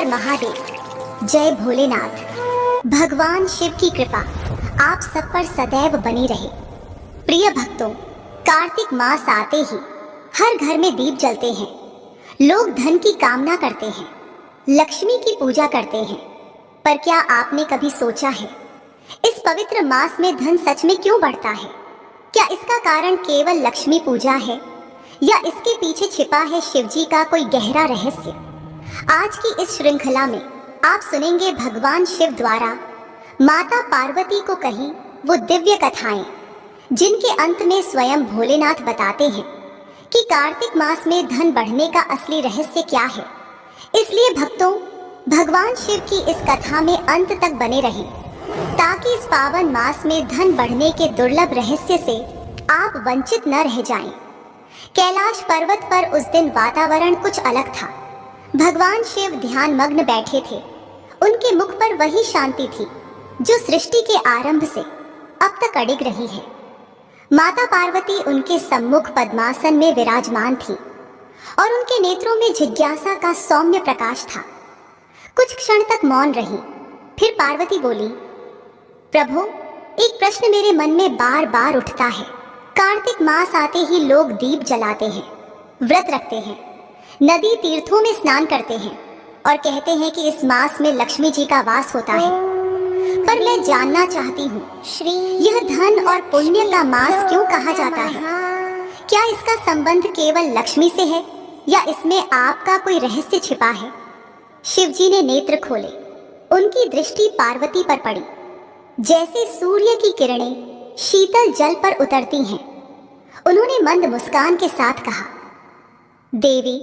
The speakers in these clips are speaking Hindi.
महादेव। जय भोलेनाथ। भगवान शिव की कृपा आप सब पर सदैव बनी रहे। प्रिय भक्तों, कार्तिक मास आते ही हर घर में दीप जलते हैं। लोग धन की कामना करते हैं, लक्ष्मी की पूजा करते हैं। पर क्या आपने कभी सोचा है, इस पवित्र मास में धन सच में क्यों बढ़ता है? क्या इसका कारण केवल लक्ष्मी पूजा है या इसके पीछे छिपा है शिवजी का कोई गहरा रहस्य? आज की इस श्रृंखला में आप सुनेंगे भगवान शिव द्वारा माता पार्वती को कही वो दिव्य कथाएं, जिनके अंत में स्वयं भोलेनाथ बताते हैं कि कार्तिक मास में धन बढ़ने का असली रहस्य क्या है। इसलिए भक्तों, भगवान शिव की इस कथा में अंत तक बने रहें, ताकि इस पावन मास में धन बढ़ने के दुर्लभ रहस्य से आप वंचित न रह जाएं। कैलाश पर्वत पर उस दिन वातावरण कुछ अलग था। भगवान शिव ध्यान मग्न बैठे थे। उनके मुख पर वही शांति थी जो सृष्टि के आरंभ से अब तक अडिग रही है। माता पार्वती उनके सम्मुख पद्मासन में विराजमान थी और उनके नेत्रों में जिज्ञासा का सौम्य प्रकाश था। कुछ क्षण तक मौन रही, फिर पार्वती बोली, प्रभु, एक प्रश्न मेरे मन में बार बार उठता है। कार्तिक मास आते ही लोग दीप जलाते हैं, व्रत रखते हैं, नदी तीर्थों में स्नान करते हैं और कहते हैं कि इस मास में लक्ष्मी जी का वास होता है। पर मैं जानना चाहती हूँ, यह धन और पुण्य का मास क्यों कहा जाता है? क्या इसका संबंध केवल लक्ष्मी से है या इसमें आपका कोई रहस्य छिपा है? शिवजी ने नेत्र खोले। उनकी दृष्टि पार्वती पर पड़ी। जैसे सूर्य की किरणें शीतल जल पर उतरती हैं, उन्होंने मंद मुस्कान के साथ कहा, देवी,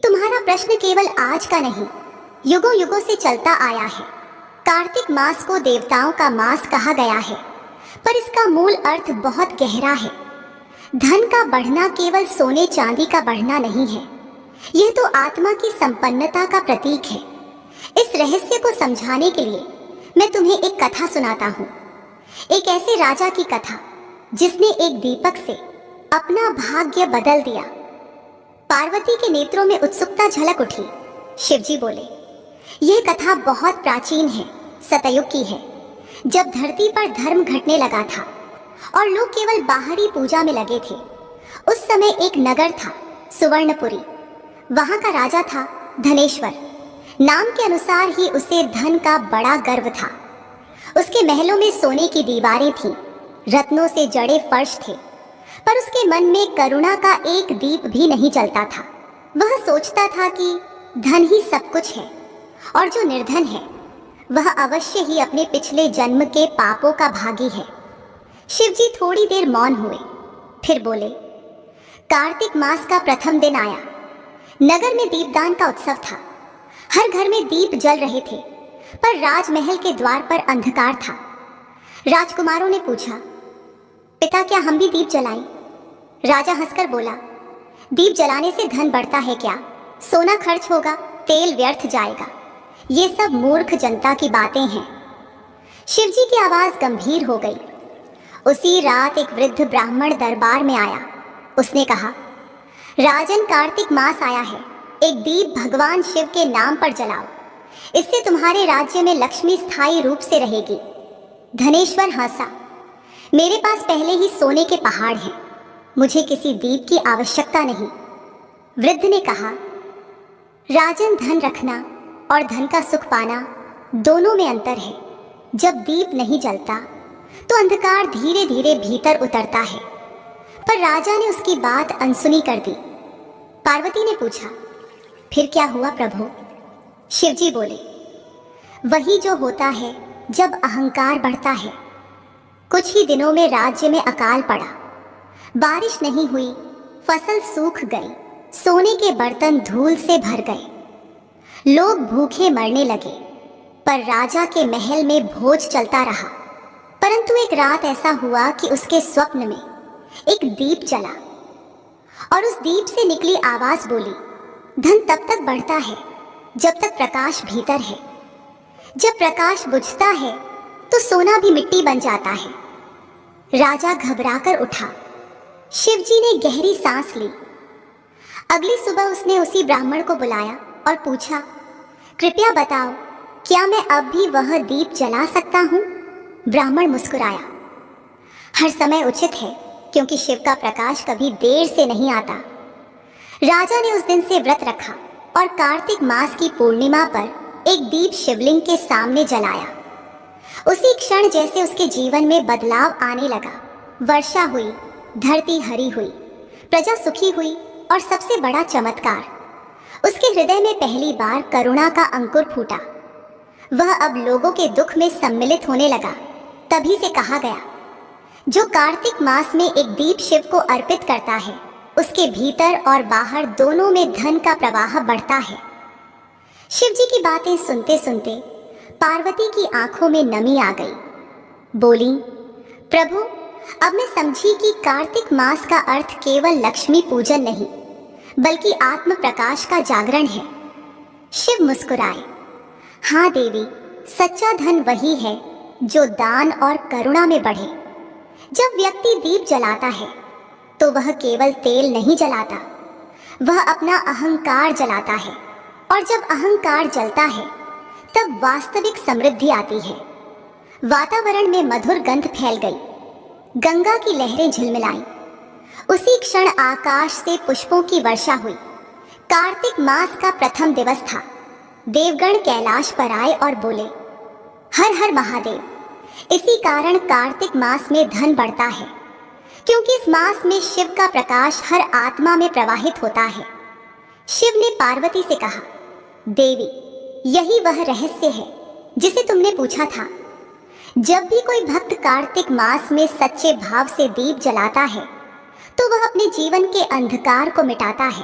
तुम्हारा प्रश्न केवल आज का नहीं, युगों युगों से चलता आया है। कार्तिक मास को देवताओं का मास कहा गया है, पर इसका मूल अर्थ बहुत गहरा है। धन का बढ़ना केवल सोने चांदी का बढ़ना नहीं है, यह तो आत्मा की संपन्नता का प्रतीक है। इस रहस्य को समझाने के लिए मैं तुम्हें एक कथा सुनाता हूँ। एक ऐसे राजा की कथा जिसने एक दीपक से अपना भाग्य बदल दिया। पार्वती के नेत्रों में उत्सुकता झलक उठी। शिवजी बोले, यह कथा बहुत प्राचीन है, सतयुग की है, जब धरती पर धर्म घटने लगा था और लोग केवल बाहरी पूजा में लगे थे। उस समय एक नगर था, सुवर्णपुरी। वहां का राजा था धनेश्वर। नाम के अनुसार ही उसे धन का बड़ा गर्व था। उसके महलों में सोने की दीवारें थीं, रत्नों से जड़े फर्श थे, पर उसके मन में करुणा का एक दीप भी नहीं जलता था। वह सोचता था कि धन ही सब कुछ है और जो निर्धन है वह अवश्य ही अपने पिछले जन्म के पापों का भागी है। शिवजी थोड़ी देर मौन हुए, फिर बोले, कार्तिक मास का प्रथम दिन आया। नगर में दीपदान का उत्सव था। हर घर में दीप जल रहे थे, पर राजमहल के द्वार पर अंधकार था। राजकुमारों ने पूछा, पिता, क्या हम भी दीप जलाएं? राजा हंसकर बोला, दीप जलाने से धन बढ़ता है क्या? सोना खर्च होगा, तेल व्यर्थ जाएगा। ये सब मूर्ख जनता की बातें हैं। शिवजी की आवाज गंभीर हो गई। उसी रात एक वृद्ध ब्राह्मण दरबार में आया। उसने कहा, राजन, कार्तिक मास आया है, एक दीप भगवान शिव के नाम पर जलाओ। इससे तुम्हारे राज्य में लक्ष्मी स्थायी रूप से रहेगी। धनेश्वर हंसा, मेरे पास पहले ही सोने के पहाड़ हैं, मुझे किसी दीप की आवश्यकता नहीं। वृद्ध ने कहा, राजन, धन रखना और धन का सुख पाना दोनों में अंतर है। जब दीप नहीं जलता तो अंधकार धीरे धीरे भीतर उतरता है। पर राजा ने उसकी बात अनसुनी कर दी। पार्वती ने पूछा, फिर क्या हुआ प्रभु? शिवजी बोले, वही जो होता है जब अहंकार बढ़ता है। कुछ ही दिनों में राज्य में अकाल पड़ा, बारिश नहीं हुई, फसल सूख गई, सोने के बर्तन धूल से भर गए, लोग भूखे मरने लगे। पर राजा के महल में भोज चलता रहा। परंतु एक रात ऐसा हुआ कि उसके स्वप्न में एक दीप जला और उस दीप से निकली आवाज बोली, धन तब तक बढ़ता है जब तक प्रकाश भीतर है। जब प्रकाश बुझता है तो सोना भी मिट्टी बन जाता है। राजा घबराकर उठा। शिवजी ने गहरी सांस ली। अगली सुबह उसने उसी ब्राह्मण को बुलाया और पूछा, कृपया बताओ, क्या मैं अब भी वह दीप जला सकता हूँ? ब्राह्मण मुस्कुराया। हर समय उचित है, क्योंकि शिव का प्रकाश कभी देर से नहीं आता। राजा ने उस दिन से व्रत रखा और कार्तिक मास की पूर्णिमा पर एक दीप शिवलिंग के सामने जलाया। उसी क्षण जैसे उसके जीवन में बदलाव आने लगा। वर्षा हुई, धरती हरी हुई, प्रजा सुखी हुई और सबसे बड़ा चमत्कार, उसके हृदय में पहली बार करुणा का अंकुर फूटा। वह अब लोगों के दुख में सम्मिलित होने लगा। तभी से कहा गया, जो कार्तिक मास में एक दीप शिव को अर्पित करता है, उसके भीतर और बाहर दोनों में धन का प्रवाह बढ़ता है। शिव जी की बातें सुनते सुनते पार्वती की आंखों में नमी आ गई। बोली, प्रभु, अब मैं समझी कि कार्तिक मास का अर्थ केवल लक्ष्मी पूजन नहीं, बल्कि आत्म प्रकाश का जागरण है। शिव मुस्कुराए। हाँ देवी, सच्चा धन वही है जो दान और करुणा में बढ़े। जब व्यक्ति दीप जलाता है तो वह केवल तेल नहीं जलाता, वह अपना अहंकार जलाता है। और जब अहंकार जलता है तब वास्तविक समृद्धि आती है। वातावरण में मधुर गंध फैल गई, गंगा की लहरें झिलमिलाई। उसी क्षण आकाश से पुष्पों की वर्षा हुई। कार्तिक मास का प्रथम दिवस था। देवगण कैलाश पर आए और बोले, हर हर महादेव। इसी कारण कार्तिक मास में धन बढ़ता है, क्योंकि इस मास में शिव का प्रकाश हर आत्मा में प्रवाहित होता है। शिव ने पार्वती से कहा, देवी, यही वह रहस्य है जिसे तुमने पूछा था। जब भी कोई भक्त कार्तिक मास में सच्चे भाव से दीप जलाता है तो वह अपने जीवन के अंधकार को मिटाता है,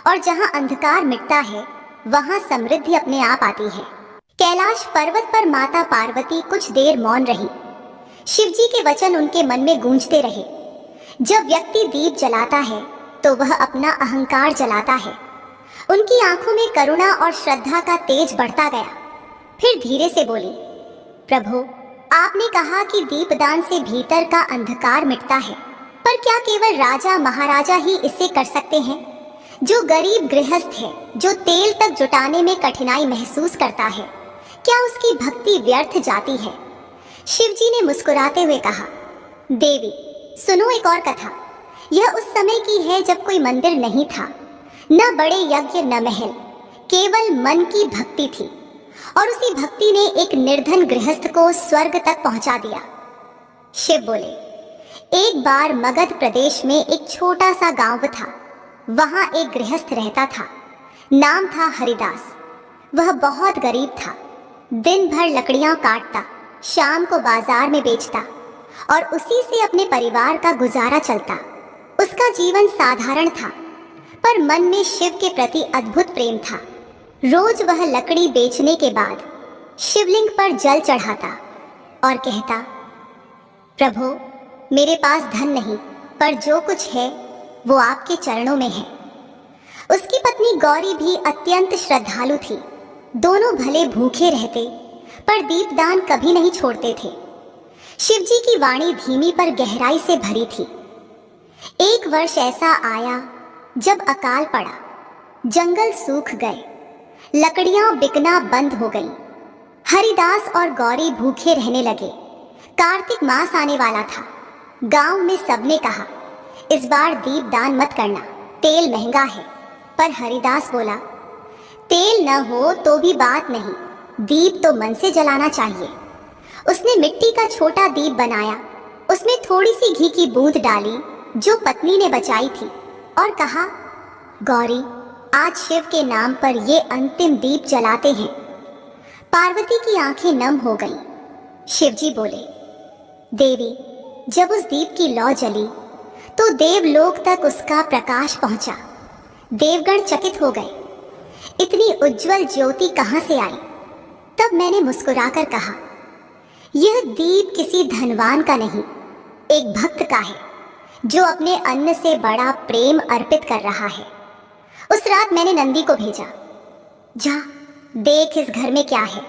और जहां अंधकार मिटता है वहां समृद्धि अपने आप आती है। कैलाश पर्वत पर माता पार्वती कुछ देर मौन रही। शिवजी के वचन उनके मन में गूंजते रहे। जब व्यक्ति दीप जलाता है तो वह अपना अहंकार जलाता है। उनकी आंखों में करुणा और श्रद्धा का तेज बढ़ता गया। फिर धीरे से बोली, प्रभु, आपने कहा कि दीपदान से भीतर का अंधकार मिटता है, पर क्या केवल राजा महाराजा ही इसे कर सकते हैं? जो गरीब गृहस्थ है, जो तेल तक जुटाने में कठिनाई महसूस करता है, क्या उसकी भक्ति व्यर्थ जाती है? शिवजी ने मुस्कुराते हुए कहा, देवी, सुनो एक और कथा। यह उस समय की है जब कोई मंदिर नहीं था, न बड़े यज्ञ न महल, केवल मन की भक्ति थी। और उसी भक्ति ने एक निर्धन गृहस्थ को स्वर्ग तक पहुंचा दिया। शिव बोले, एक बार मगध प्रदेश में एक छोटा सा गांव था। वहां एक गृहस्थ रहता था, नाम था हरिदास। वह बहुत गरीब था। दिन भर लकड़ियां काटता, शाम को बाजार में बेचता और उसी से अपने परिवार का गुजारा चलता। उसका जीवन साधारण था, पर मन में शिव के प्रति अद्भुत प्रेम था। रोज वह लकड़ी बेचने के बाद शिवलिंग पर जल चढ़ाता और कहता, प्रभु, मेरे पास धन नहीं, पर जो कुछ है वो आपके चरणों में है। उसकी पत्नी गौरी भी अत्यंत श्रद्धालु थी। दोनों भले भूखे रहते, पर दीपदान कभी नहीं छोड़ते थे। शिवजी की वाणी धीमी पर गहराई से भरी थी। एक वर्ष ऐसा आया जब अकाल पड़ा, जंगल सूख गए, लकड़ियां बिकना बंद हो गईं। हरिदास और गौरी भूखे रहने लगे। कार्तिक मास आने वाला था। गांव में सबने कहा, इस बार दीपदान मत करना, तेल महंगा है। पर हरिदास बोला, तेल न हो तो भी बात नहीं, दीप तो मन से जलाना चाहिए। उसने मिट्टी का छोटा दीप बनाया, उसमें थोड़ी सी घी की बूंद डाली जो पत्नी ने बचाई थी, और कहा, गौरी, आज शिव के नाम पर ये अंतिम दीप जलाते हैं। पार्वती की आंखें नम हो गईं। शिवजी बोले, देवी, जब उस दीप की लौ जली तो देवलोक तक उसका प्रकाश पहुंचा। देवगण चकित हो गए, इतनी उज्जवल ज्योति कहां से आई? तब मैंने मुस्कुराकर कहा, यह दीप किसी धनवान का नहीं, एक भक्त का है जो अपने अन्न से बड़ा प्रेम अर्पित कर रहा है। उस रात मैंने नंदी को भेजा, जा देख इस घर में क्या है।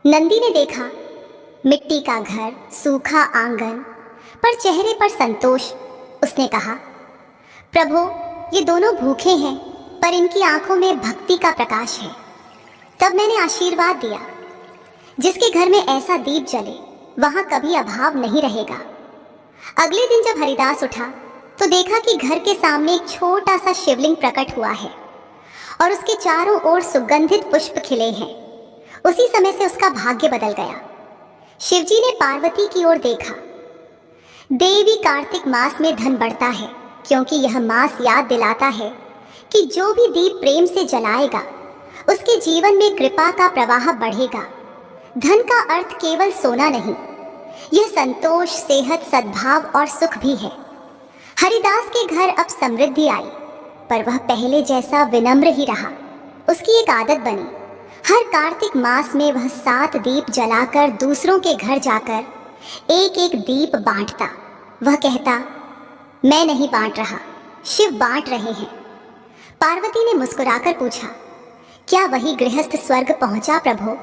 नंदी ने देखा, मिट्टी का घर, सूखा आंगन, पर चेहरे पर संतोष। उसने कहा, प्रभु, ये दोनों भूखे हैं, पर इनकी आंखों में भक्ति का प्रकाश है। तब मैंने आशीर्वाद दिया, जिसके घर में ऐसा दीप जले वहां कभी अभाव नहीं रहेगा। अगले दिन जब हरिदास उठा तो देखा कि घर के सामने एक छोटा सा शिवलिंग प्रकट हुआ है और उसके चारों ओर सुगंधित पुष्प खिले हैं। उसी समय से उसका भाग्य बदल गया। शिवजी ने पार्वती की ओर देखा। देवी, कार्तिक मास में धन बढ़ता है, क्योंकि यह मास याद दिलाता है कि जो भी दीप प्रेम से जलाएगा उसके जीवन में कृपा का प्रवाह बढ़ेगा। धन का अर्थ केवल सोना नहीं, यह संतोष, सेहत, सद्भाव और सुख भी है। हरिदास के घर अब समृद्धि आई, पर वह पहले जैसा विनम्र ही रहा। उसकी एक आदत बनी, हर कार्तिक मास में वह 7 दीप जलाकर दूसरों के घर जाकर एक एक दीप बांटता। वह कहता, मैं नहीं बांट रहा, शिव बांट रहे हैं। पार्वती ने मुस्कुराकर पूछा, क्या वही गृहस्थ स्वर्ग पहुंचा प्रभु?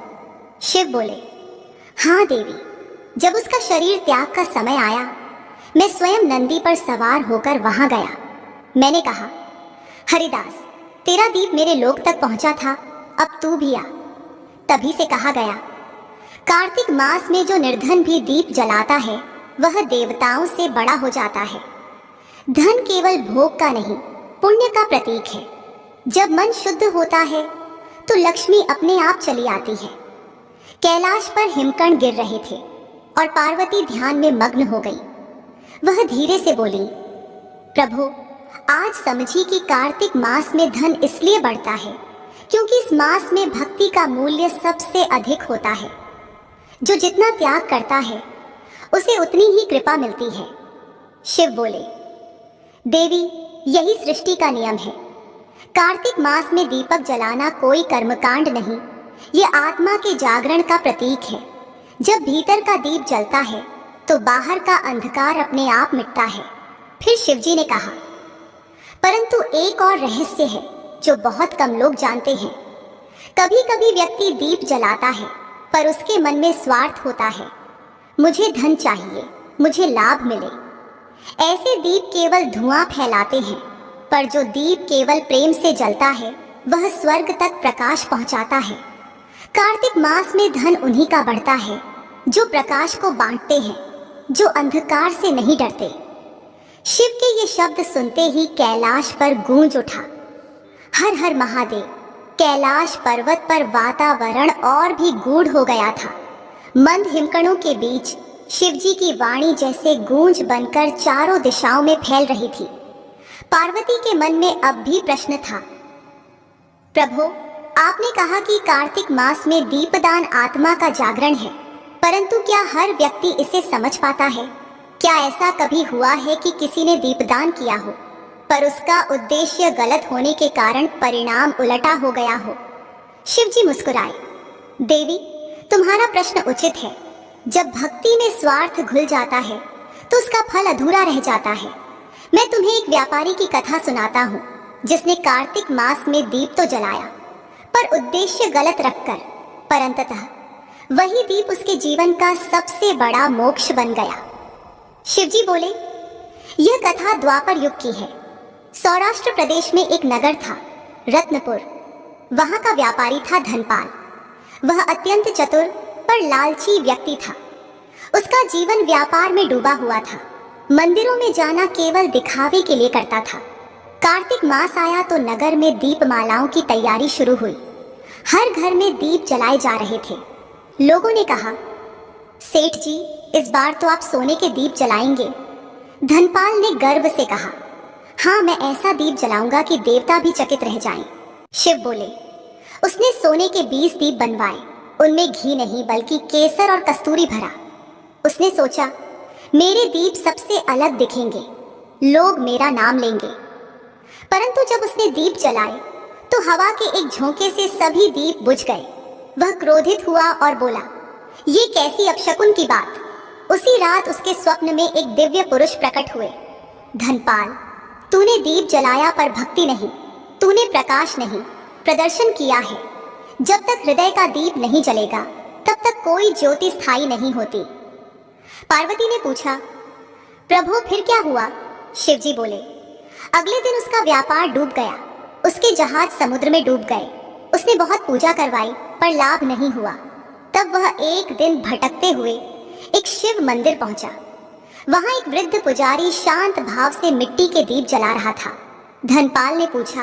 शिव बोले, हाँ देवी, जब उसका शरीर त्याग का समय आया, मैं स्वयं नंदी पर सवार होकर वहां गया। मैंने कहा, हरिदास, तेरा दीप मेरे लोक तक पहुंचा था, अब तू भी आ। तभी से कहा गया, कार्तिक मास में जो निर्धन भी दीप जलाता है वह देवताओं से बड़ा हो जाता है। धन केवल भोग का नहीं, पुण्य का प्रतीक है। जब मन शुद्ध होता है तो लक्ष्मी अपने आप चली आती है। कैलाश पर हिमकण गिर रहे थे और पार्वती ध्यान में मग्न हो गई। वह धीरे से बोली, प्रभु, आज समझी कि कार्तिक मास में धन इसलिए बढ़ता है क्योंकि इस मास में भक्ति का मूल्य सबसे अधिक होता है। जो जितना त्याग करता है उसे उतनी ही कृपा मिलती है। शिव बोले, देवी, यही सृष्टि का नियम है। कार्तिक मास में दीपक जलाना कोई कर्मकांड नहीं, ये आत्मा के जागरण का प्रतीक है। जब भीतर का दीप जलता है तो बाहर का अंधकार अपने आप मिटता है। फिर शिवजी ने कहा, परंतु एक और रहस्य है जो बहुत कम लोग जानते हैं। कभी कभी व्यक्ति दीप जलाता है पर उसके मन में स्वार्थ होता है, मुझे धन चाहिए, मुझे लाभ मिले। ऐसे दीप केवल धुआं फैलाते हैं, पर जो दीप केवल प्रेम से जलता है वह स्वर्ग तक प्रकाश पहुंचाता है। कार्तिक मास में धन उन्हीं का बढ़ता है जो प्रकाश को बांटते हैं, जो अंधकार से नहीं डरते। शिव के ये शब्द सुनते ही कैलाश पर गूंज उठा, हर हर महादेव। कैलाश पर्वत पर वातावरण और भी गूढ़ हो गया था। मंद हिमकणों के बीच शिवजी की वाणी जैसे गूंज बनकर चारों दिशाओं में फैल रही थी। पार्वती के मन में अब भी प्रश्न था, प्रभु, आपने कहा कि कार्तिक मास में दीपदान आत्मा का जागरण है, परंतु क्या हर व्यक्ति इसे समझ पाता है? क्या ऐसा कभी हुआ है कि किसी ने दीपदान किया हो पर उसका उद्देश्य गलत होने के कारण परिणाम उलटा हो गया हो? शिवजी मुस्कुराए, देवी, तुम्हारा प्रश्न उचित है। जब भक्ति में स्वार्थ घुल जाता है तो उसका फल अधूरा रह जाता है। मैं तुम्हें एक व्यापारी की कथा सुनाता हूँ, जिसने कार्तिक मास में दीप तो जलाया पर उद्देश्य गलत रखकर, पर अंततः वही दीप उसके जीवन का सबसे बड़ा मोक्ष बन गया। शिवजी बोले, यह कथा द्वापर युग की है। सौराष्ट्र प्रदेश में एक नगर था, रत्नपुर। वहां का व्यापारी था धनपाल। वह अत्यंत चतुर पर लालची व्यक्ति था। उसका जीवन व्यापार में डूबा हुआ था। मंदिरों में जाना केवल दिखावे के लिए करता था। कार्तिक मास आया तो नगर में दीपमालाओं की तैयारी शुरू हुई। हर घर में दीप जलाए जा रहे थे। लोगों ने कहा, सेठ जी, इस बार तो आप सोने के दीप जलाएंगे। धनपाल ने गर्व से कहा, हाँ, मैं ऐसा दीप जलाऊंगा कि देवता भी चकित रह जाएं। शिव बोले, उसने सोने के 20 दीप बनवाए। उनमें घी नहीं बल्कि केसर और कस्तूरी भरा। उसने सोचा, मेरे दीप सबसे अलग दिखेंगे, लोग मेरा नाम लेंगे। परंतु जब उसने दीप जलाए तो हवा के एक झोंके से सभी दीप बुझ गए। वह क्रोधित हुआ और बोला, ये कैसी अपशकुन की बात। उसी रात उसके स्वप्न में एक दिव्य पुरुष प्रकट हुए। धनपाल, तूने दीप जलाया पर भक्ति नहीं, तूने प्रकाश नहीं, प्रदर्शन किया है। जब तक हृदय का दीप नहीं जलेगा तब तक कोई ज्योति स्थायी नहीं होती। पार्वती ने पूछा, प्रभु, फिर क्या हुआ? शिवजी बोले, अगले दिन उसका व्यापार डूब गया। उसके जहाज समुद्र में डूब गए। उसने बहुत पूजा करवाई पर लाभ नहीं हुआ। तब वह एक दिन भटकते हुए एक शिव मंदिर पहुंचा। वहां एक वृद्ध पुजारी शांत भाव से मिट्टी के दीप जला रहा था। धनपाल ने पूछा,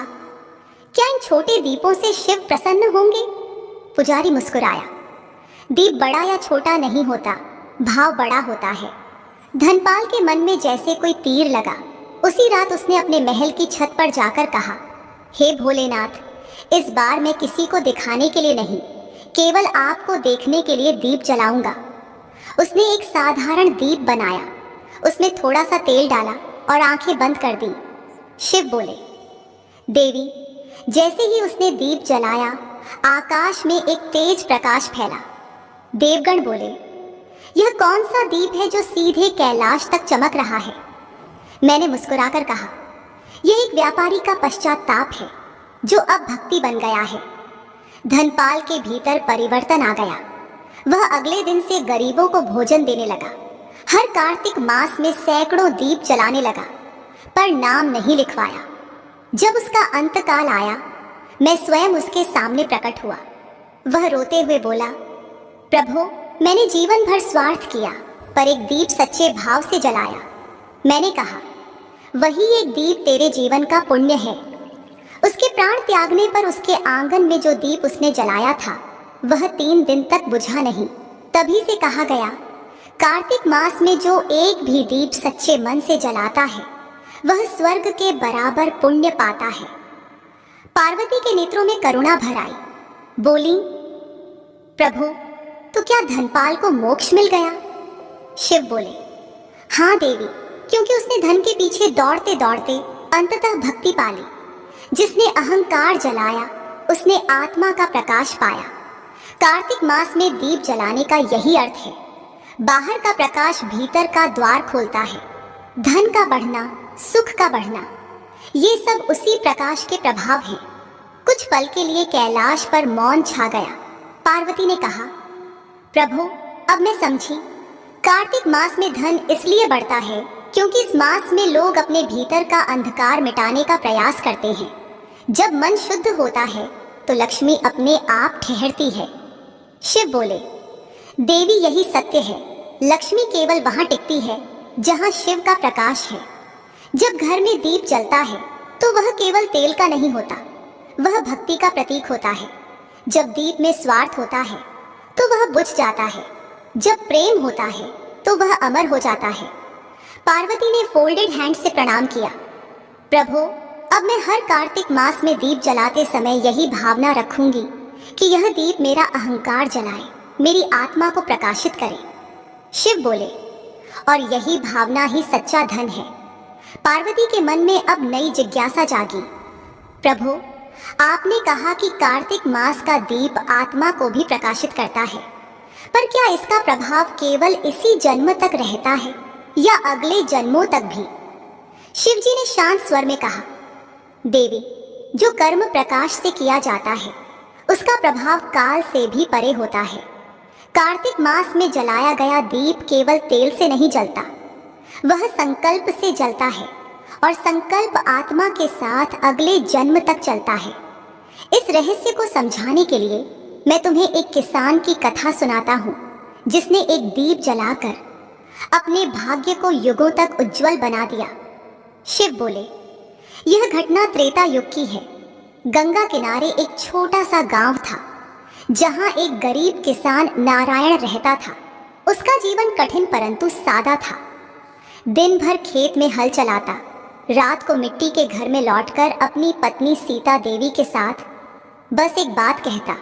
क्या इन छोटे दीपों से शिव प्रसन्न होंगे? पुजारी मुस्कुराया, दीप बड़ा या छोटा नहीं होता, भाव बड़ा होता है। धनपाल के मन में जैसे कोई तीर लगा। उसी रात उसने अपने महल की छत पर जाकर कहा, हे भोलेनाथ, इस बार मैं किसी को दिखाने के लिए नहीं, केवल आपको देखने के लिए दीप जलाऊंगा। उसने एक साधारण दीप बनाया, उसमें थोड़ा सा तेल डाला और आंखें बंद कर दी। शिव बोले, देवी। जैसे ही उसने दीप जलाया, आकाश में एक तेज प्रकाश फैला। देवगण बोले, यह कौन सा दीप है जो सीधे कैलाश तक चमक रहा है? मैंने मुस्कुराकर कहा, यह एक व्यापारी का पश्चाताप है जो अब भक्ति बन गया है। धनपाल के भीतर परिवर्तन आ गया। वह अगले दिन से गरीबों को भोजन देने लगा। हर कार्तिक मास में सैकड़ों दीप जलाने लगा, पर नाम नहीं लिखवाया। जब उसका अंतकाल आया, मैं स्वयं उसके सामने प्रकट हुआ। वह रोते हुए बोला, प्रभु, मैंने जीवन भर स्वार्थ किया, पर एक दीप सच्चे भाव से जलाया। मैंने कहा, वही एक दीप तेरे जीवन का पुण्य है। उसके प्राण त्यागने पर उसके आंगन में जो दीप उसने जलाया था, वह 3 दिन तक बुझा नहीं। तभी से कहा गया, कार्तिक मास में जो एक भी दीप सच्चे मन से जलाता है, वह स्वर्ग के बराबर पुण्य पाता है। पार्वती के नेत्रों में करुणा भर आई। बोली, प्रभु, तो क्या धनपाल को मोक्ष मिल गया? शिव बोले, हाँ देवी, क्योंकि उसने धन के पीछे दौड़ते दौड़ते अंततः भक्ति पाली। जिसने अहंकार जलाया, उसने आत्मा का प्रकाश पाया। कार्तिक मास में दीप जलाने का यही अर्थ है। बाहर का प्रकाश भीतर का द्वार खोलता है। धन का बढ़ना, सुख का बढ़ना, ये सब उसी प्रकाश के प्रभाव हैं। कुछ पल के लिए कैलाश पर मौन छा गया। पार्वती ने कहा, प्रभु, अब मैं समझी। कार्तिक मास में धन इसलिए बढ़ता है क्योंकि इस मास में लोग अपने भीतर का अंधकार मिटाने का प्रयास करते हैं। जब मन शुद्ध होता है तो लक्ष्मी अपने आप ठहरती है। शिव बोले, देवी, यही सत्य है। लक्ष्मी केवल वहां टिकती है जहां शिव का प्रकाश है। जब घर में दीप जलता है तो वह केवल तेल का नहीं होता, वह भक्ति का प्रतीक होता है। जब दीप में स्वार्थ होता है तो वह बुझ जाता है। जब प्रेम होता है तो वह अमर हो जाता है। पार्वती ने फोल्डेड हैंड से प्रणाम किया। प्रभु, अब मैं हर कार्तिक मास में दीप जलाते समय यही भावना रखूंगी कि यह दीप मेरा अहंकार जलाए, मेरी आत्मा को प्रकाशित करे। शिव बोले, और यही भावना ही सच्चा धन है। पार्वती के मन में अब नई जिज्ञासा जागी। प्रभु, आपने कहा कि कार्तिक मास का दीप आत्मा को भी प्रकाशित करता है, पर क्या इसका प्रभाव केवल इसी जन्म तक रहता है या अगले जन्मों तक भी? शिवजी ने शांत स्वर में कहा, देवी, जो कर्म प्रकाश से किया जाता है उसका प्रभाव काल से भी परे होता है। कार्तिक मास में जलाया गया दीप केवल तेल से नहीं जलता, वह संकल्प से जलता है और संकल्प आत्मा के साथ अगले जन्म तक चलता है। इस रहस्य को समझाने के लिए मैं तुम्हें एक किसान की कथा सुनाता हूँ जिसने एक दीप जलाकर अपने भाग्य को युगों तक उज्जवल बना दिया। शिव बोले, यह घटना त्रेता युग की है। गंगा किनारे एक छोटा सा गांव था जहां एक गरीब किसान नारायण रहता था। उसका जीवन कठिन परंतु सादा था। दिन भर खेत में हल चलाता, रात को मिट्टी के घर में लौटकर अपनी पत्नी सीता देवी के साथ बस एक बात कहता,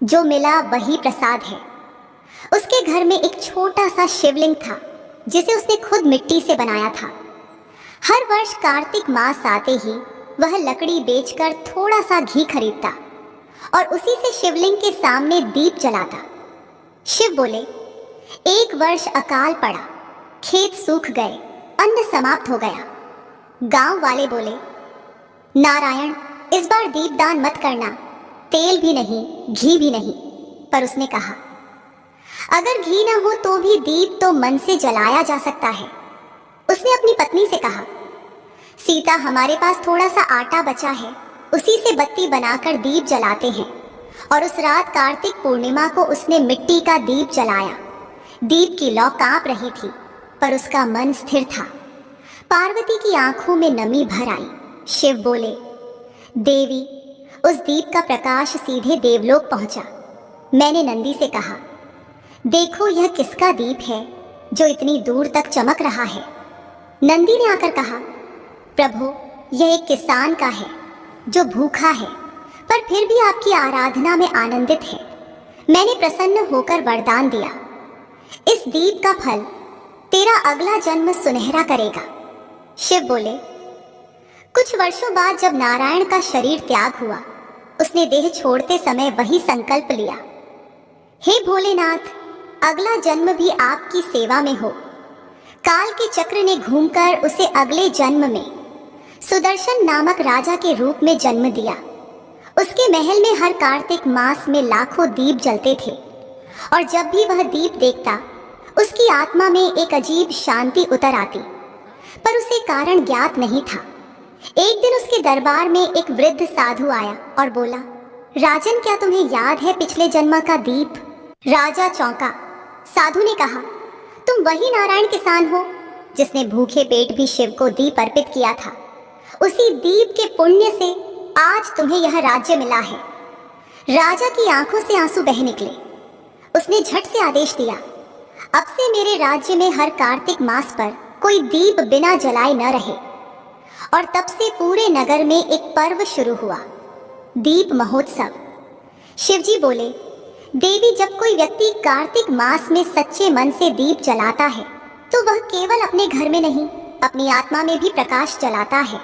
जो मिला वही प्रसाद है। उसके घर में एक छोटा सा शिवलिंग था जिसे उसने खुद मिट्टी से बनाया था। हर वर्ष कार्तिक मास आते ही वह लकड़ी बेचकर थोड़ा सा घी खरीदता और उसी से शिवलिंग के सामने दीप जलाता। शिव बोले, एक वर्ष अकाल पड़ा, खेत सूख गए, अन्न समाप्त हो गया। गांव वाले बोले, नारायण, इस बार दीपदान मत करना, तेल भी नहीं, घी भी नहीं। पर उसने कहा, अगर घी न हो तो भी दीप तो मन से जलाया जा सकता है। उसने अपनी पत्नी से कहा, सीता, हमारे पास थोड़ा सा आटा बचा है, उसी से बत्ती बनाकर दीप जलाते हैं और उस रात कार्तिक पूर्णिमा को उसने मिट्टी का दीप जलाया। दीप की लौ कांप रही थी, पर उसका मन स्थिर था। पार्वती की आंखों में नमी भर आई। शिव बोले, देवी, उस दीप का प्रकाश सीधे देवलोक पहुंचा। मैंने नंदी से कहा, देखो यह किसका दीप है जो इतनी दूर तक चमक रहा है। नंदी ने आकर कहा, प्रभु, यह एक किसान का है जो भूखा है, पर फिर भी आपकी आराधना में आनंदित है। मैंने प्रसन्न होकर वरदान दिया, इस दीप का फल तेरा अगला जन्म सुनहरा करेगा। शिव बोले, कुछ वर्षों बाद जब नारायण का शरीर त्याग हुआ, उसने देह छोड़ते समय वही संकल्प लिया, हे भोलेनाथ, अगला जन्म भी आपकी सेवा में हो। काल के चक्र ने घूमकर उसे अगले जन्म में सुदर्शन नामक राजा के रूप में जन्म दिया। उसके महल में हर कार्तिक मास में लाखों दीप जलते थे, और जब भी वह दीप देखता, उसकी आत्मा में एक अजीब शांति उतर आती, पर उसे कारण ज्ञात नहीं था। एक दिन उसके दरबार में एक वृद्ध साधु आया और बोला, राजन, क्या तुम्हें याद है पिछले जन्म का दीप? राजा चौंका। साधु ने कहा, तुम वही नारायण किसान हो जिसने भूखे पेट भी शिव को दीप अर्पित किया था। उसी दीप के पुण्य से आज तुम्हें यह राज्य मिला है। राजा की आंखों से आंसू बह निकले। उसने झट से आदेश दिया, अब से मेरे राज्य में हर कार्तिक मास पर कोई दीप बिना जलाए न रहे। और तब से पूरे नगर में एक पर्व शुरू हुआ, दीप महोत्सव। शिवजी बोले, देवी, जब कोई व्यक्ति कार्तिक मास में सच्चे मन से दीप जलाता है, तो वह केवल अपने घर में नहीं, अपनी आत्मा में भी प्रकाश जलाता है।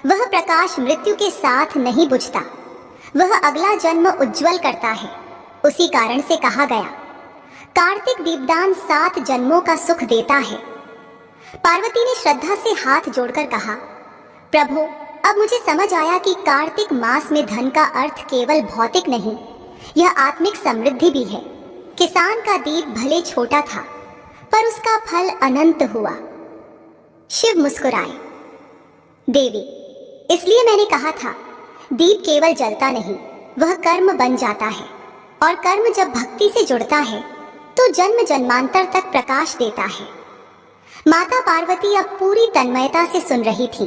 वह प्रकाश मृत्यु के साथ नहीं बुझता, वह अगला जन्म उज्जवल करता है। उसी कारण से कहा गया, कार्तिक दीपदान 7 जन्मों का सुख देता है। पार्वती ने श्रद्धा से हाथ जोड़कर कहा, प्रभु, अब मुझे समझ आया कि कार्तिक मास में धन का अर्थ केवल भौतिक नहीं, यह आत्मिक समृद्धि भी है। किसान का दीप भले छोटा था, पर उसका फल अनंत हुआ। शिव मुस्कुराए, देवी, इसलिए मैंने कहा था, दीप केवल जलता नहीं, वह कर्म बन जाता है, और कर्म जब भक्ति से जुड़ता है तो जन्म जन्मांतर तक प्रकाश देता है। माता पार्वती अब पूरी तन्मयता से सुन रही थी।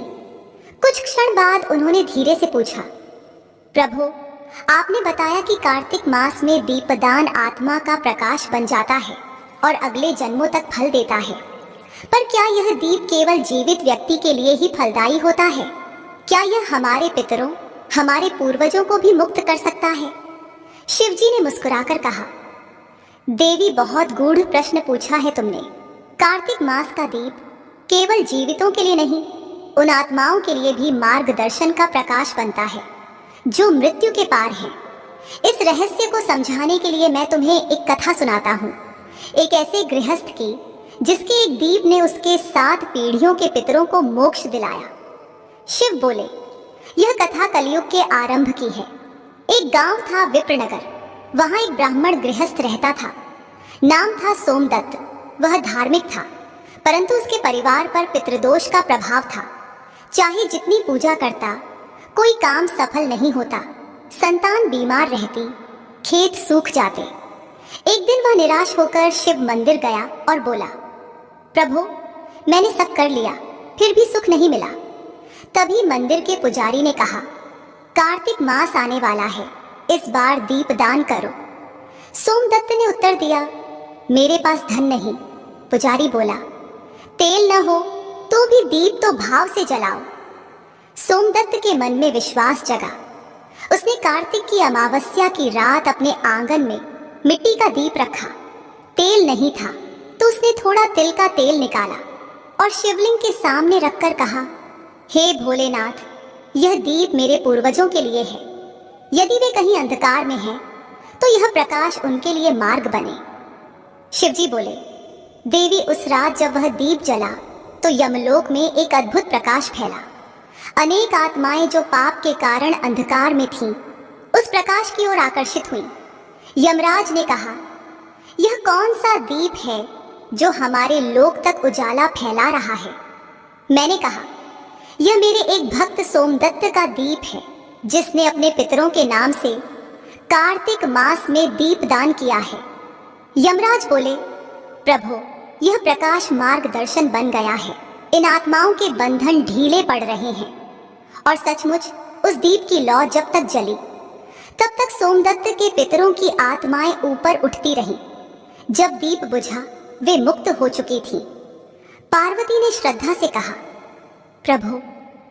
कुछ क्षण बाद उन्होंने धीरे से पूछा, प्रभु, आपने बताया कि कार्तिक मास में दीपदान आत्मा का प्रकाश बन जाता है और अगले जन्मों तक फल देता है, पर क्या यह दीप केवल जीवित व्यक्ति के लिए ही फलदायी होता है? क्या यह हमारे पितरों, हमारे पूर्वजों को भी मुक्त कर सकता है? शिवजी ने मुस्कुराकर कहा, देवी, बहुत गूढ़ प्रश्न पूछा है तुमने। कार्तिक मास का दीप केवल जीवितों के लिए नहीं, उन आत्माओं के लिए भी मार्गदर्शन का प्रकाश बनता है जो मृत्यु के पार है। इस रहस्य को समझाने के लिए मैं तुम्हें एक कथा सुनाता हूँ, एक ऐसे गृहस्थ की जिसके एक दीप ने उसके 7 पीढ़ियों के पितरों को मोक्ष दिलाया। शिव बोले, यह कथा कलयुग के आरंभ की है। एक गांव था विप्रनगर, वहां एक ब्राह्मण गृहस्थ रहता था। नाम था सोमदत्त। वह धार्मिक था, परंतु उसके परिवार पर पितृदोष का प्रभाव था। चाहे जितनी पूजा करता, कोई काम सफल नहीं होता। संतान बीमार रहती, खेत सूख जाते। एक दिन वह निराश होकर शिव मंदिर गया और बोला, प्रभु, मैंने सब कर लिया, फिर भी सुख नहीं मिला। तभी मंदिर के पुजारी ने कहा, कार्तिक मास आने वाला है, इस बार दीपदान करो। सोमदत्त ने उत्तर दिया, मेरे पास धन नहीं। पुजारी बोला, तेल न हो तो भी दीप तो भाव से जलाओ। सोमदत्त के मन में विश्वास जगा। उसने कार्तिक की अमावस्या की रात अपने आंगन में मिट्टी का दीप रखा। तेल नहीं था तो उसने थोड़ा तिल का तेल निकाला और शिवलिंग के सामने रखकर कहा, हे भोलेनाथ, यह दीप मेरे पूर्वजों के लिए है। यदि वे कहीं अंधकार में हैं, तो यह प्रकाश उनके लिए मार्ग बने। शिवजी बोले, देवी, उस रात जब वह दीप जला तो यमलोक में एक अद्भुत प्रकाश फैला। अनेक आत्माएं जो पाप के कारण अंधकार में थीं, उस प्रकाश की ओर आकर्षित हुई। यमराज ने कहा, यह कौन सा दीप है जो हमारे लोक तक उजाला फैला रहा है? मैंने कहा, यह मेरे एक भक्त सोमदत्त का दीप है, जिसने अपने पितरों के नाम से कार्तिक मास में दीपदान किया है। यमराज बोले, प्रभु, यह प्रकाश मार्गदर्शन बन गया है। इन आत्माओं के बंधन ढीले पड़ रहे हैं। और सचमुच उस दीप की लौ जब तक जली तब तक सोमदत्त के पितरों की आत्माएं ऊपर उठती रहीं। जब दीप बुझा वे मुक्त हो चुकी थीं। पार्वती ने श्रद्धा से कहा, प्रभु,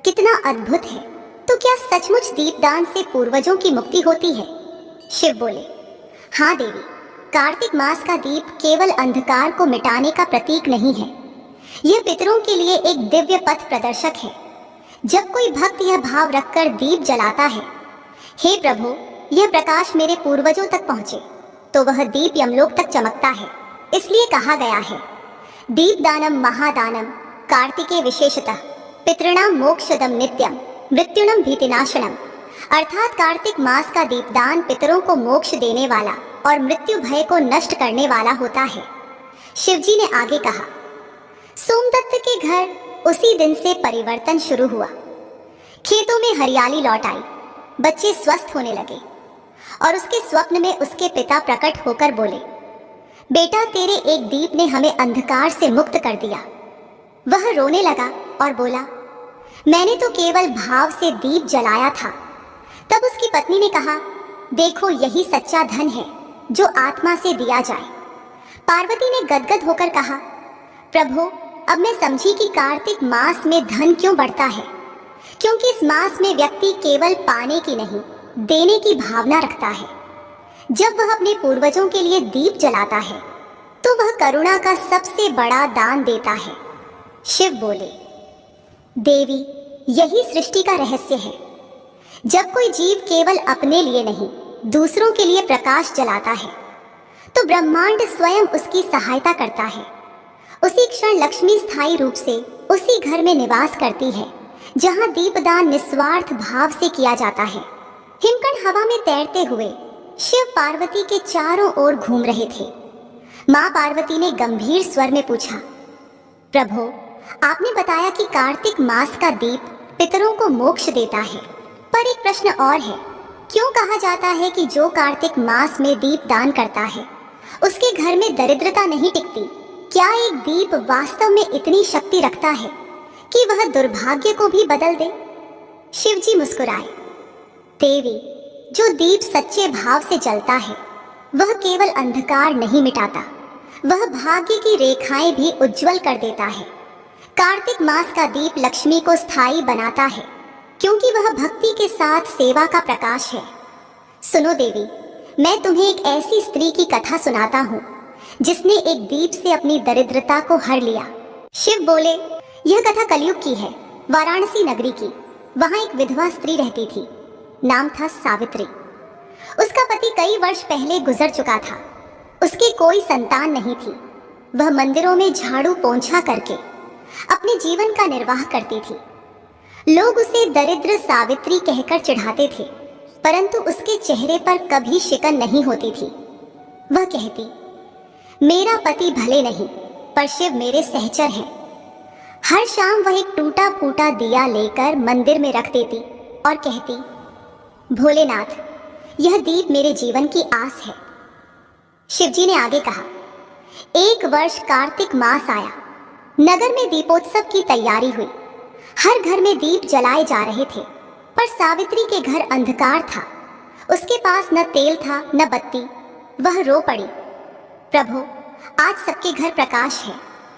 कितना अद्भुत है। तो क्या सचमुच दीपदान से पूर्वजों की मुक्ति होती है? शिव बोले, हाँ देवी, कार्तिक मास का दीप केवल अंधकार को मिटाने का प्रतीक नहीं है, यह पितरों के लिए एक दिव्य पथ प्रदर्शक है। जब कोई भक्त यह भाव रखकर दीप जलाता है, हे प्रभु, यह प्रकाश मेरे पूर्वजों तक पहुंचे, तो वह दीप यमलोक तक चमकता है। इसलिए कहा गया है, दीपदानम महादानम कार्तिके विशेषतः पितृणाम मोक्षदम नित्यम मृत्युनम भीतिनाशनम। अर्थात कार्तिक मास का दीपदान पितरों को मोक्ष देने वाला और मृत्यु भय को नष्ट करने वाला होता है। शिवजी ने आगे कहा, सोमदत्त के घर उसी दिन से परिवर्तन शुरू हुआ। खेतों में हरियाली लौट आई, बच्चे स्वस्थ होने लगे और उसके स्वप्न में उसके पिता प्रकट होकर बोले, बेटा, तेरे एक दीप ने हमें अंधकार से मुक्त कर दिया। वह रोने लगा और बोला, मैंने तो केवल भाव से दीप जलाया था। तब उसकी पत्नी ने कहा, देखो, यही सच्चा धन है जो आत्मा से दिया जाए। पार्वती ने गदगद होकर कहा, प्रभु, अब मैं समझी कि कार्तिक मास में धन क्यों बढ़ता है, क्योंकि इस मास में व्यक्ति केवल पाने की नहीं, देने की भावना रखता है। जब वह अपने पूर्वजों के लिए दीप जलाता है तो वह करुणा का सबसे बड़ा दान देता है। शिव बोले, देवी, यही सृष्टि का रहस्य है। जब कोई जीव केवल अपने लिए नहीं, दूसरों के लिए प्रकाश जलाता है तो ब्रह्मांड स्वयं उसकी सहायता करता है। उसी क्षण लक्ष्मी स्थायी रूप से उसी घर में निवास करती है जहां दीपदान निस्वार्थ भाव से किया जाता है। हिमकण हवा में तैरते हुए शिव पार्वती के चारों ओर घूम रहे थे। मां पार्वती ने गंभीर स्वर में पूछा, प्रभु, आपने बताया कि कार्तिक मास का दीप पितरों को मोक्ष देता है, पर एक प्रश्न और है। क्यों कहा जाता है कि जो कार्तिक मास में दीप दान करता है उसके घर में दरिद्रता नहीं टिकती? क्या एक दीप वास्तव में इतनी शक्ति रखता है कि वह दुर्भाग्य को भी बदल दे? शिवजी मुस्कुराए, देवी, जो दीप सच्चे भाव से जलता है वह केवल अंधकार नहीं मिटाता, वह भाग्य की रेखाएं भी उज्जवल कर देता है। कार्तिक मास का दीप लक्ष्मी को स्थायी बनाता है क्योंकि वह भक्ति के साथ सेवा का प्रकाश है। सुनो देवी, मैं तुम्हें एक ऐसी स्त्री की कथा सुनाता हूँ जिसने एक दीप से अपनी दरिद्रता को हर लिया। शिव बोले, यह कथा कलयुग की है, वाराणसी नगरी की। वहां एक विधवा स्त्री रहती थी, नाम था सावित्री। उसका पति कई वर्ष पहले गुजर चुका था। उसकी कोई संतान नहीं थी। वह मंदिरों में झाड़ू पोंछा करके अपने जीवन का निर्वाह करती थी। लोग उसे दरिद्र सावित्री कहकर चिढ़ाते थे, परंतु उसके चेहरे पर कभी शिकन नहीं होती थी। वह कहती, मेरा पति भले नहीं, पर शिव मेरे सहचर हैं। हर शाम वह एक टूटा फूटा दिया लेकर मंदिर में रख देती और कहती, भोलेनाथ, यह दीप मेरे जीवन की आस है। शिवजी ने आगे कहा, एक वर्ष कार्तिक मास आया। नगर में दीपोत्सव की तैयारी हुई। हर घर में दीप जलाए जा रहे थे, पर सावित्री के घर अंधकार था। उसके पास न तेल था न बत्ती। वह रो पड़ी, प्रभु, आज सबके घर प्रकाश है,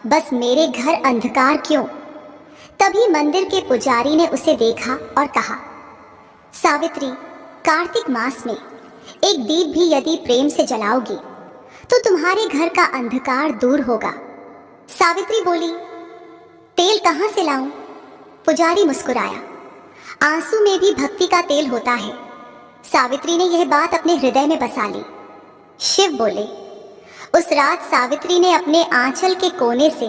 बस मेरे घर अंधकार क्यों? तभी मंदिर के पुजारी ने उसे देखा और कहा, सावित्री, कार्तिक मास में एक दीप भी यदि प्रेम से जलाओगी तो तुम्हारे घर का अंधकार दूर होगा। सावित्री बोली, तेल कहाँ से लाऊं? पुजारी मुस्कुराया, आंसू में भी भक्ति का तेल होता है। सावित्री ने यह बात अपने हृदय में बसा ली। शिव बोले, उस रात सावित्री ने अपने आंचल के कोने से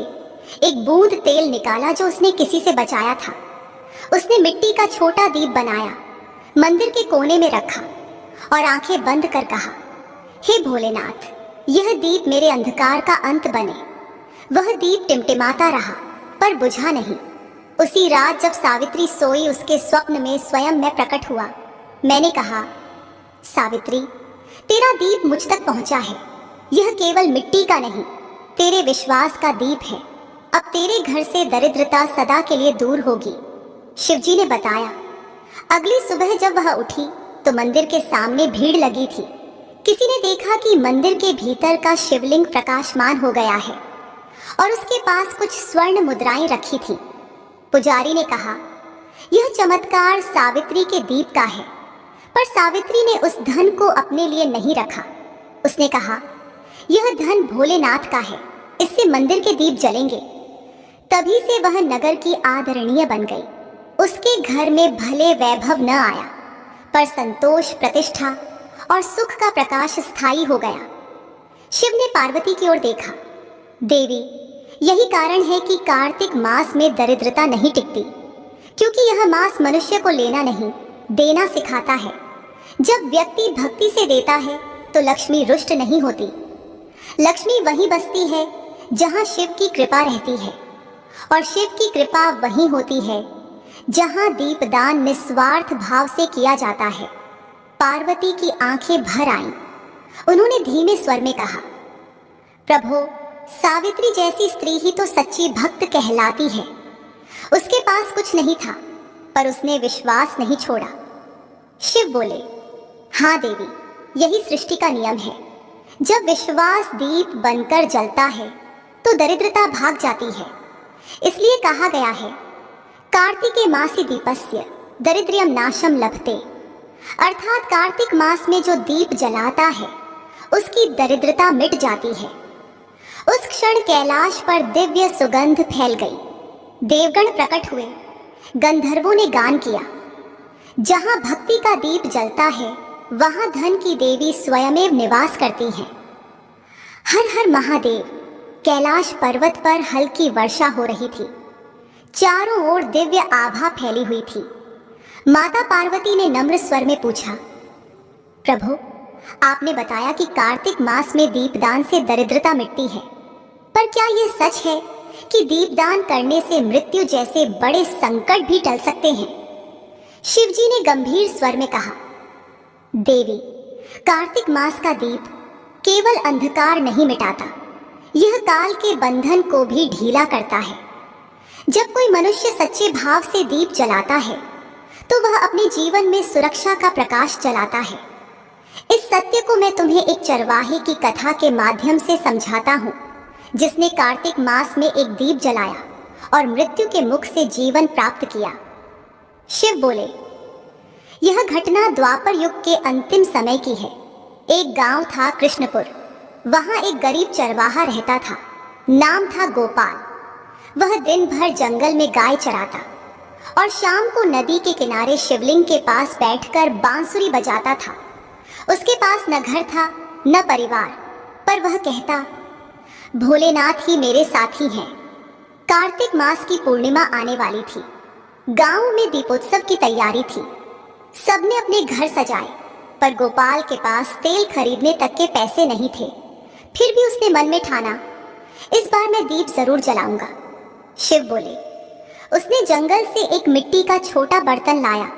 एक बूंद तेल निकाला जो उसने किसी से बचाया था। उसने मिट्टी का छोटा दीप बनाया, मंदिर के कोने में रखा और आंखें बंद कर कहा, हे भोलेनाथ, यह दीप मेरे अंधकार का अंत बने। वह दीप टिमटिमाता रहा पर बुझा नहीं। उसी रात जब सावित्री सोई, उसके स्वप्न में स्वयं मैं प्रकट हुआ। मैंने कहा, सावित्री, तेरा दीप मुझ तक पहुंचा है। यह केवल मिट्टी का नहीं, तेरे विश्वास का दीप है। अब तेरे घर से दरिद्रता सदा के लिए दूर होगी। शिवजी ने बताया। अगली सुबह जब वह उठी तो मंदिर के सामने भीड़ लगी थी। किसी ने देखा कि मंदिर के भीतर का शिवलिंग प्रकाशमान हो गया है और उसके पास कुछ स्वर्ण मुद्राएं रखी थी। पुजारी ने कहा, यह चमत्कार सावित्री के दीप का है। पर सावित्री ने उस धन को अपने लिए नहीं रखा। उसने कहा, यह धन भोलेनाथ का है, इससे मंदिर के दीप जलेंगे। तभी से वह नगर की आदरणीय बन गई। उसके घर में भले वैभव न आया, पर संतोष, प्रतिष्ठा और सुख का प्रकाश स्थायी हो गया। शिव ने पार्वती की ओर देखा। देवी, यही कारण है कि कार्तिक मास में दरिद्रता नहीं टिकती, क्योंकि यह मास मनुष्य को लेना नहीं, देना सिखाता है। जब व्यक्ति भक्ति से देता है तो लक्ष्मी रुष्ट नहीं होती। लक्ष्मी वहीं बसती है जहां शिव की कृपा रहती है, और शिव की कृपा वहीं होती है जहां दीपदान निस्वार्थ भाव से किया जाता है। पार्वती की आंखें भर आईं। उन्होंने धीमे स्वर में कहा, प्रभु, सावित्री जैसी स्त्री ही तो सच्ची भक्त कहलाती है। उसके पास कुछ नहीं था, पर उसने विश्वास नहीं छोड़ा। शिव बोले, हाँ देवी, यही सृष्टि का नियम है। जब विश्वास दीप बनकर जलता है तो दरिद्रता भाग जाती है। इसलिए कहा गया है, कार्तिके मासी दीपस्य दरिद्र्यम नाशम लभते। अर्थात कार्तिक मास में जो दीप जलाता है उसकी दरिद्रता मिट जाती है। उस क्षण कैलाश पर दिव्य सुगंध फैल गई। देवगण प्रकट हुए, गंधर्वों ने गान किया। जहां भक्ति का दीप जलता है वहां धन की देवी स्वयमेव निवास करती हैं। हर हर महादेव। कैलाश पर्वत पर हल्की वर्षा हो रही थी। चारों ओर दिव्य आभा फैली हुई थी। माता पार्वती ने नम्र स्वर में पूछा, प्रभु, आपने बताया कि कार्तिक मास में दीपदान से दरिद्रता मिटती है, पर क्या यह सच है कि दीपदान करने से मृत्यु जैसे बड़े संकट भी टल सकते हैं? शिवजी ने गंभीर स्वर में कहा, देवी, कार्तिक मास का दीप केवल अंधकार नहीं मिटाता, यह काल के बंधन को भी ढीला करता है। जब कोई मनुष्य सच्चे भाव से दीप जलाता है तो वह अपने जीवन में सुरक्षा का प्रकाश जलाता है। इस सत्य को मैं तुम्हें एक चरवाहे की कथा के माध्यम से समझाता हूँ, जिसने कार्तिक मास में एक दीप जलाया और मृत्यु के मुख से जीवन प्राप्त किया। शिव बोले, यह घटना द्वापर युग के अंतिम समय की है। एक गांव था कृष्णपुर। वहां एक गरीब चरवाहा रहता था। नाम था गोपाल। वह दिन भर जंगल में गाय चराता और शाम को नदी के किनारे शिवलिंग के पास बैठकर बांसुरी बजाता था। उसके पास न घर था न परिवार, पर वह कहता, भोलेनाथ ही मेरे साथी हैं। कार्तिक मास की पूर्णिमा आने वाली थी। गांव में दीपोत्सव की तैयारी थी। सबने अपने घर सजाए, पर गोपाल के पास तेल खरीदने तक के पैसे नहीं थे। फिर भी उसने मन में ठाना, इस बार मैं दीप जरूर जलाऊंगा। शिव बोले। उसने जंगल से एक मिट्टी का छोटा बर्तन लाया।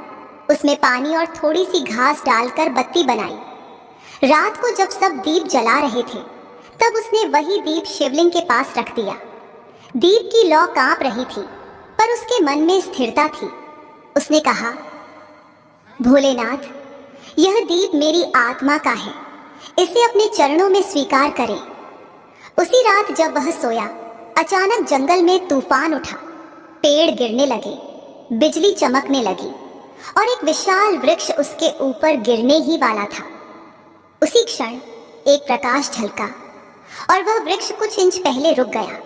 उसमें पानी और थोड़ी सी घास डालकर बत्ती बनाई। रात को जब सब दीप जला रहे थे तब उसने वही दीप शिवलिंग के पास रख दिया। दीप की लौ कांप रही थी, पर उसके मन में स्थिरता थी। उसने कहा, भोलेनाथ, यह दीप मेरी आत्मा का है, इसे अपने चरणों में स्वीकार करें। उसी रात जब वह सोया, अचानक जंगल में तूफान उठा। पेड़ गिरने लगे, बिजली चमकने लगी और एक विशाल वृक्ष उसके ऊपर गिरने ही वाला था। उसी क्षण एक प्रकाश झलका और वह वृक्ष कुछ इंच पहले रुक गया।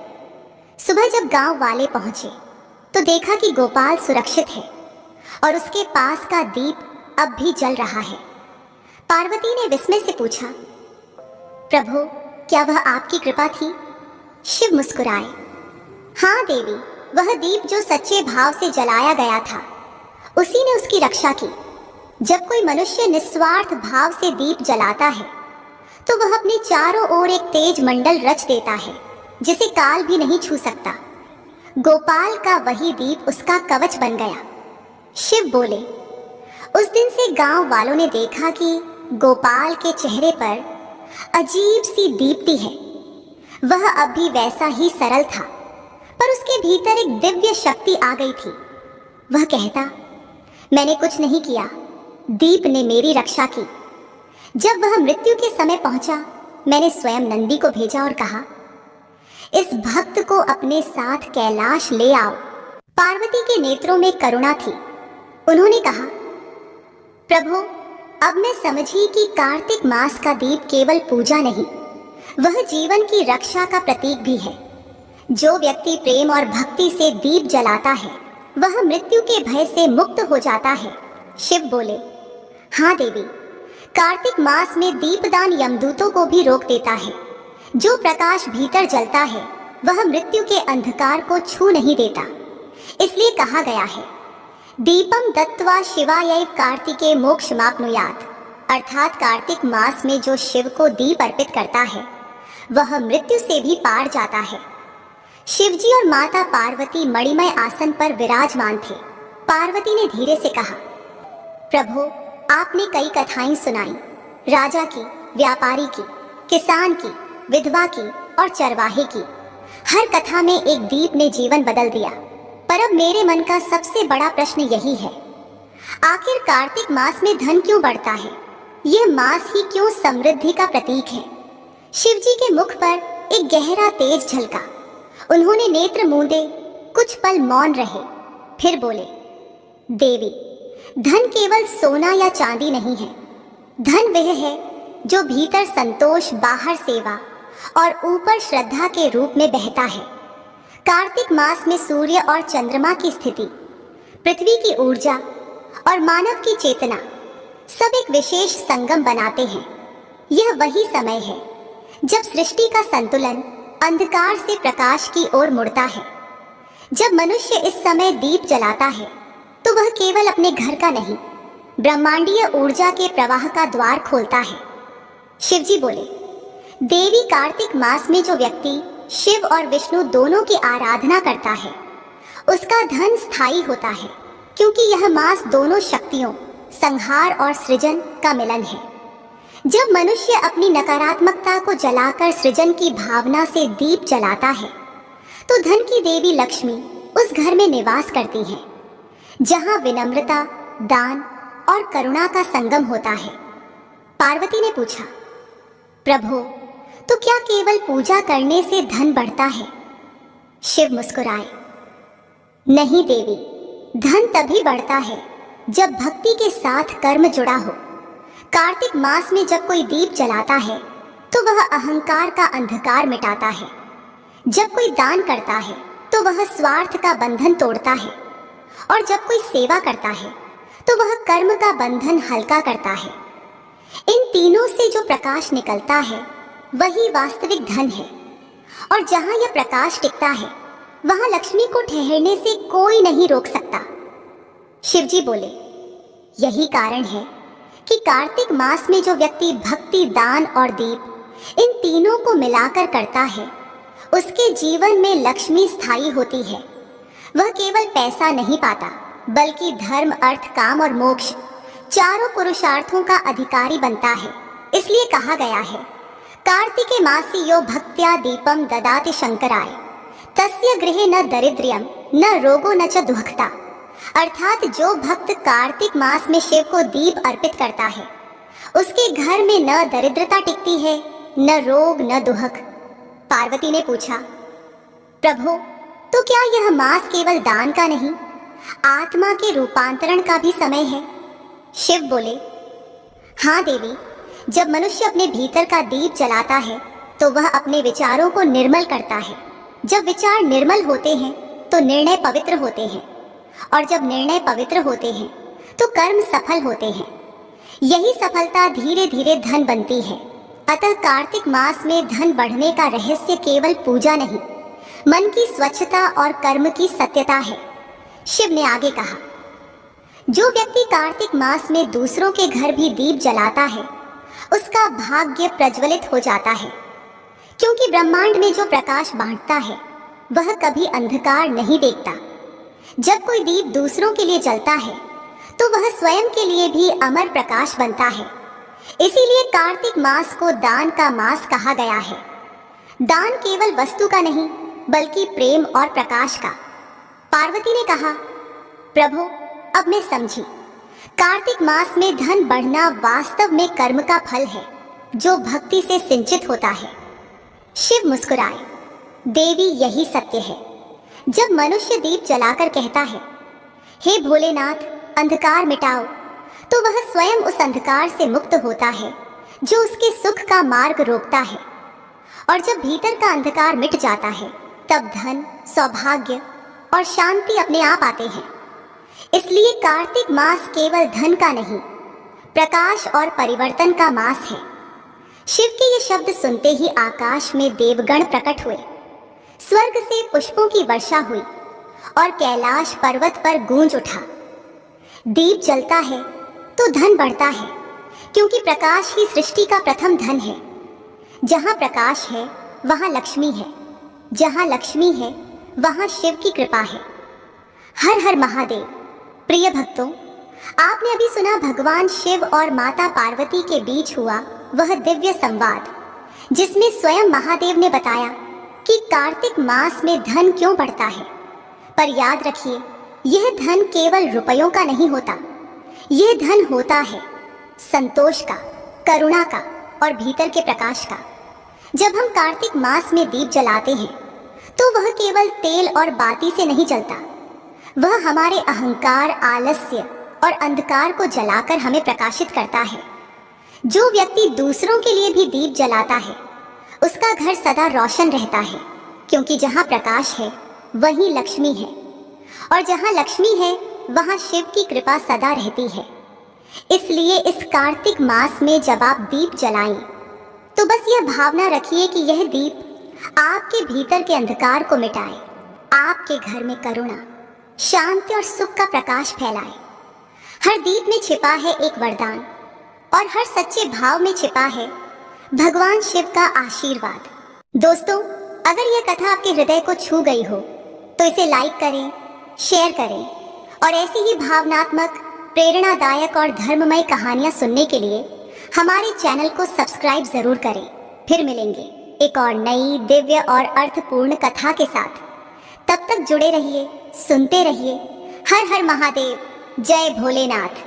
सुबह जब गांव वाले पहुंचे तो देखा कि गोपाल सुरक्षित है और उसके पास का दीप अब भी जल रहा है। पार्वती ने विस्मय से पूछा, प्रभु, क्या वह आपकी कृपा थी? शिव मुस्कुराए, हाँ देवी, वह दीप जो सच्चे भाव से जलाया गया था, उसी ने उसकी रक्षा की। जब कोई मनुष्य निस्वार्थ भाव से दीप जलाता है तो वह अपने चारों ओर एक तेज मंडल रच देता है, जिसे काल भी नहीं छू सकता। गोपाल का वही दीप उसका कवच बन गया। शिव बोले, उस दिन से गांव वालों ने देखा कि गोपाल के चेहरे पर अजीब सी दीप्ति है। वह अब भी वैसा ही सरल था, पर उसके भीतर एक दिव्य शक्ति आ गई थी। वह कहता, मैंने कुछ नहीं किया, दीप ने मेरी रक्षा की। जब वह मृत्यु के समय पहुंचा, मैंने स्वयं नंदी को भेजा और कहा, इस भक्त को अपने साथ कैलाश ले आओ। पार्वती के नेत्रों में करुणा थी। उन्होंने कहा, प्रभु, अब मैं समझी कि कार्तिक मास का दीप केवल पूजा नहीं, वह जीवन की रक्षा का प्रतीक भी है। जो व्यक्ति प्रेम और भक्ति से दीप जलाता है, वह मृत्यु के भय से मुक्त हो जाता है। शिव बोले, हाँ देवी, कार्तिक मास में दीपदान यमदूतों को भी रोक देता है। जो प्रकाश भीतर जलता है, वह मृत्यु के अंधकार को छू नहीं देता। इसलिए कहा गया है, दीपम दत्त्वा शिवाय कार्तिके मोक्षमाप्नुयात्, अर्थात कार्तिक मास में जो शिव को दीप अर्पित करता है, वह मृत्यु से भी पार जाता है। शिवजी और माता पार्वती मणिमय आसन पर विराजमान थे। पार्वती ने धीरे से कहा, प्रभु, आपने कई कथाएं सुनाई, राजा की, व्यापारी की, किसान की, विधवा की और चरवाहे की। हर कथा में एक दीप ने जीवन बदल दिया। पर अब मेरे मन का सबसे बड़ा प्रश्न यही है, आखिर कार्तिक मास में धन क्यों बढ़ता है? यह मास ही क्यों समृद्धि का प्रतीक है? शिवजी के मुख पर एक गहरा तेज झलका। उन्होंने नेत्र मूंदे, कुछ पल मौन रहे, फिर बोले, देवी, धन केवल सोना या चांदी नहीं है। धन वह है जो भीतर संतोष, बाहर सेवा और ऊपर श्रद्धा के रूप में बहता है। कार्तिक मास में सूर्य और चंद्रमा की स्थिति, पृथ्वी की ऊर्जा और मानव की चेतना सब एक विशेष संगम बनाते हैं। यह वही समय है जब सृष्टि का संतुलन अंधकार से प्रकाश की ओर मुड़ता है। जब मनुष्य इस समय दीप जलाता है, तो वह केवल अपने घर का नहीं, ब्रह्मांडीय ऊर्जा के प्रवाह का द्वार खोलता है। शिवजी बोले, देवी, कार्तिक मास में जो व्यक्ति शिव और विष्णु दोनों की आराधना करता है, उसका धन स्थायी होता है, क्योंकि यह मास दोनों शक्तियों, संहार और सृजन का मिलन है। जब मनुष्य अपनी नकारात्मकता को जलाकर सृजन की भावना से दीप जलाता है, तो धन की देवी लक्ष्मी उस घर में निवास करती है, जहां विनम्रता, दान और करुणा का संगम होता है। पार्वती ने पूछा, प्रभु, तो क्या केवल पूजा करने से धन बढ़ता है? शिव मुस्कुराए, नहीं देवी, धन तभी बढ़ता है जब भक्ति के साथ कर्म जुड़ा हो। कार्तिक मास में जब कोई दीप जलाता है, तो वह अहंकार का अंधकार मिटाता है। जब कोई दान करता है, तो वह स्वार्थ का बंधन तोड़ता है, और जब कोई सेवा करता है, तो वह कर्म का बंधन हल्का करता है। इन तीनों से जो प्रकाश निकलता है, वही वास्तविक धन है। और जहां यह प्रकाश टिकता है, वहां लक्ष्मी को ठहरने से कोई नहीं रोक सकता। शिवजी बोले, यही कारण है कि कार्तिक मास में जो व्यक्ति भक्ति, दान और दीप इन तीनों को मिलाकर करता है, उसके जीवन में लक्ष्मी स्थायी होती है। वह केवल पैसा नहीं पाता, बल्कि धर्म, अर्थ, काम और मोक्ष चारों पुरुषार्थों का अधिकारी बनता है। इसलिए कहा गया है, कार्तिके मासी यो भक्त्या दीपम ददाति शंकराय, तस्य गृहे न दरिद्र्यम न रोगो न च दुःखता। अर्थात जो भक्त कार्तिक मास में शिव को दीप अर्पित करता है, उसके घर में न दरिद्रता टिकती है, न रोग न दुहक। पार्वती ने पूछा, प्रभु, तो क्या यह मास केवल दान का नहीं, आत्मा के रूपांतरण का भी समय है? शिव बोले, हाँ देवी, जब मनुष्य अपने भीतर का दीप जलाता है, तो वह अपने विचारों को निर्मल करता है। जब विचार निर्मल होते हैं, तो निर्णय पवित्र होते हैं, और जब निर्णय पवित्र होते हैं, तो कर्म सफल होते हैं। यही सफलता धीरे धीरे धन बनती है। अतः कार्तिक मास में धन बढ़ने का रहस्य केवल पूजा नहीं, मन की स्वच्छता और कर्म की सत्यता है। शिव ने आगे कहा, जो व्यक्ति कार्तिक मास में दूसरों के घर भी दीप जलाता है, उसका भाग्य प्रज्वलित हो जाता है, क्योंकि ब्रह्मांड में जो प्रकाश बांटता है, वह कभी अंधकार नहीं देखता। जब कोई दीप दूसरों के लिए जलता है, तो वह स्वयं के लिए भी अमर प्रकाश बनता है। इसीलिए कार्तिक मास को दान का मास कहा गया है। दान केवल वस्तु का नहीं बल्कि प्रेम और प्रकाश का। पार्वती ने कहा, प्रभु अब मैं समझी, कार्तिक मास में धन बढ़ना वास्तव में कर्म का फल है जो भक्ति से सिंचित होता है। शिव मुस्कुराए, देवी यही सत्य है। जब मनुष्य दीप जलाकर कहता है, हे भोलेनाथ अंधकार मिटाओ, तो वह स्वयं उस अंधकार से मुक्त होता है जो उसके सुख का मार्ग रोकता है। और जब भीतर का अंधकार मिट जाता है तब धन, सौभाग्य और शांति अपने आप आते हैं। इसलिए कार्तिक मास केवल धन का नहीं, प्रकाश और परिवर्तन का मास है। शिव के ये शब्द सुनते ही आकाश में देवगण प्रकट हुए, स्वर्ग से पुष्पों की वर्षा हुई और कैलाश पर्वत पर गूंज उठा। दीप जलता है तो धन बढ़ता है, क्योंकि प्रकाश ही सृष्टि का प्रथम धन है। जहां प्रकाश है वहां लक्ष्मी है, जहां लक्ष्मी है वहां शिव की कृपा है। हर हर महादेव। प्रिय भक्तों, आपने अभी सुना भगवान शिव और माता पार्वती के बीच हुआ वह दिव्य संवाद, जिसमें स्वयं महादेव ने बताया कि कार्तिक मास में धन क्यों बढ़ता है। पर याद रखिए, यह धन केवल रुपयों का नहीं होता, यह धन होता है संतोष का, करुणा का और भीतर के प्रकाश का। जब हम कार्तिक मास में दीप जलाते हैं तो वह केवल तेल और बाती से नहीं जलता, वह हमारे अहंकार, आलस्य और अंधकार को जलाकर हमें प्रकाशित करता है। जो व्यक्ति दूसरों के लिए भी दीप जलाता है उसका घर सदा रोशन रहता है, क्योंकि जहाँ प्रकाश है वहीं लक्ष्मी है, और जहाँ लक्ष्मी है वहाँ शिव की कृपा सदा रहती है। इसलिए इस कार्तिक मास में जब आप दीप जलाएं तो बस यह भावना रखिए कि यह दीप आपके भीतर के अंधकार को मिटाए, आपके घर में करुणा, शांति और सुख का प्रकाश फैलाए। हर दीप में छिपा है एक वरदान, और हर सच्चे भाव में छिपा है भगवान शिव का आशीर्वाद। दोस्तों, अगर यह कथा आपके हृदय को छू गई हो तो इसे लाइक करें, शेयर करें, और ऐसी ही भावनात्मक, प्रेरणादायक और धर्ममय कहानियां सुनने के लिए हमारे चैनल को सब्सक्राइब जरूर करें। फिर मिलेंगे एक और नई, दिव्य और अर्थपूर्ण कथा के साथ। तब तक जुड़े रहिए, सुनते रहिए। हर हर महादेव। जय भोलेनाथ।